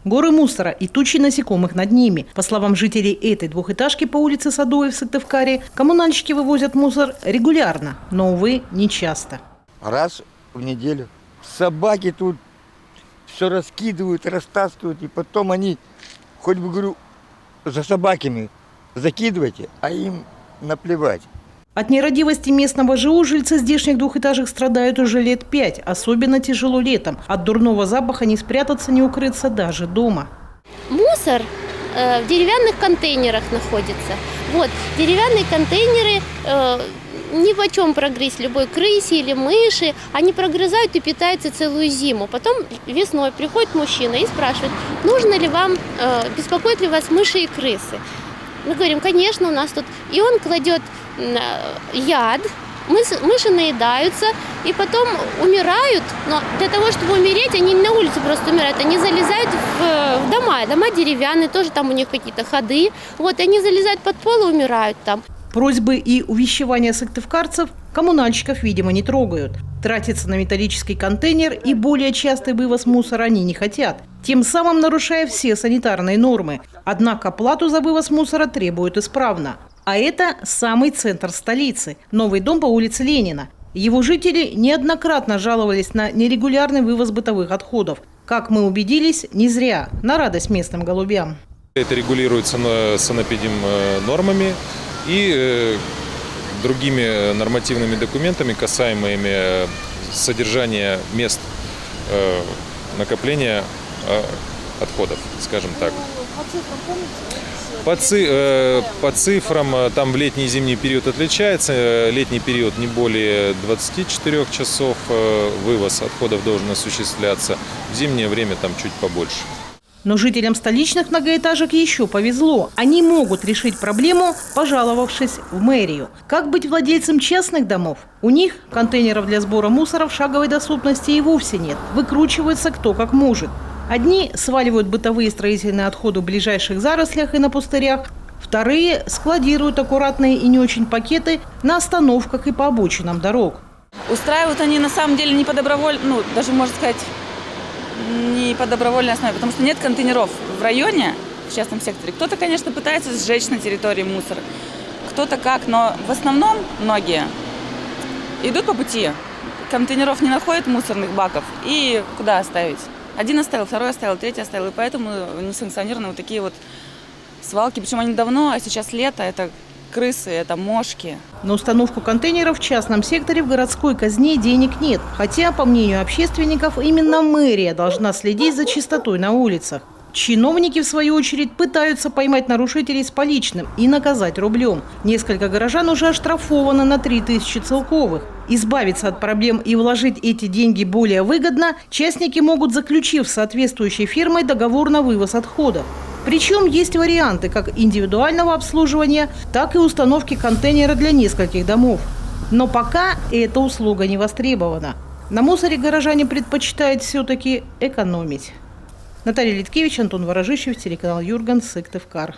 Горы мусора и тучи насекомых над ними. По словам жителей этой двухэтажки по улице Садовой в Сыктывкаре, коммунальщики вывозят мусор регулярно, но, увы, не часто. Раз в неделю. Собаки тут все раскидывают, растаскивают, и потом они, хоть бы, говорю, за собаками закидывайте, а им наплевать. От нерадивости местного ЖУ жильцы здешних двухэтажек страдают уже лет 5. Особенно тяжело летом. От дурного запаха не спрятаться, не укрыться даже дома. Мусор в деревянных контейнерах находится. Вот, деревянные контейнеры ни по чем прогрызть любой крысе или мыши. Они прогрызают и питаются целую зиму. Потом весной приходит мужчина и спрашивает, нужно ли вам, беспокоит ли вас мыши и крысы. Мы говорим, конечно, у нас тут. И он кладет яд, мыши наедаются и потом умирают. Но для того, чтобы умереть, они не на улице просто умирают, они залезают в дома. Дома деревянные, тоже там у них какие-то ходы. Вот, и они залезают под пол и умирают там. Просьбы и увещевания сыктывкарцев коммунальщиков, видимо, не трогают. Тратиться на металлический контейнер и более частый вывоз мусора они не хотят, тем самым нарушая все санитарные нормы. Однако плату за вывоз мусора требуют исправно. А это самый центр столицы – новый дом по улице Ленина. Его жители неоднократно жаловались на нерегулярный вывоз бытовых отходов. Как мы убедились, не зря, на радость местным голубям. Это регулируется санэпидемнормами и другими нормативными документами, касаемыми содержания мест накопления отходов, скажем так. По цифрам там в летний и зимний период отличается. Летний период не более 24 часов вывоз отходов должен осуществляться. В зимнее время там чуть побольше. Но жителям столичных многоэтажек еще повезло. Они могут решить проблему, пожаловавшись в мэрию. Как быть владельцем частных домов? У них контейнеров для сбора мусора в шаговой доступности и вовсе нет. Выкручивается кто как может. Одни сваливают бытовые строительные отходы в ближайших зарослях и на пустырях. Вторые складируют аккуратные и не очень пакеты на остановках и по обочинам дорог. Устраивают они на самом деле не по добровольной, даже можно сказать, не по добровольной основе, потому что нет контейнеров в районе, в частном секторе. Кто-то, конечно, пытается сжечь на территории мусор, кто-то как, но в основном многие идут по пути. Контейнеров не находят, мусорных баков, и куда оставить? Один оставил, второй оставил, третий оставил, и поэтому несанкционированы вот такие вот свалки. Причем они давно, а сейчас лето, это крысы, это мошки. На установку контейнеров в частном секторе в городской казне денег нет. Хотя, по мнению общественников, именно мэрия должна следить за чистотой на улицах. Чиновники, в свою очередь, пытаются поймать нарушителей с поличным и наказать рублем. Несколько горожан уже оштрафовано на 3000 целковых. Избавиться от проблем и вложить эти деньги более выгодно частники могут, заключив с соответствующей фирмой договор на вывоз отходов. Причем есть варианты как индивидуального обслуживания, так и установки контейнера для нескольких домов. Но пока эта услуга не востребована. На мусоре горожане предпочитают все-таки экономить. Наталья Литкевич, Антон Ворожищев, телеканал Юрган, Сыктывкар.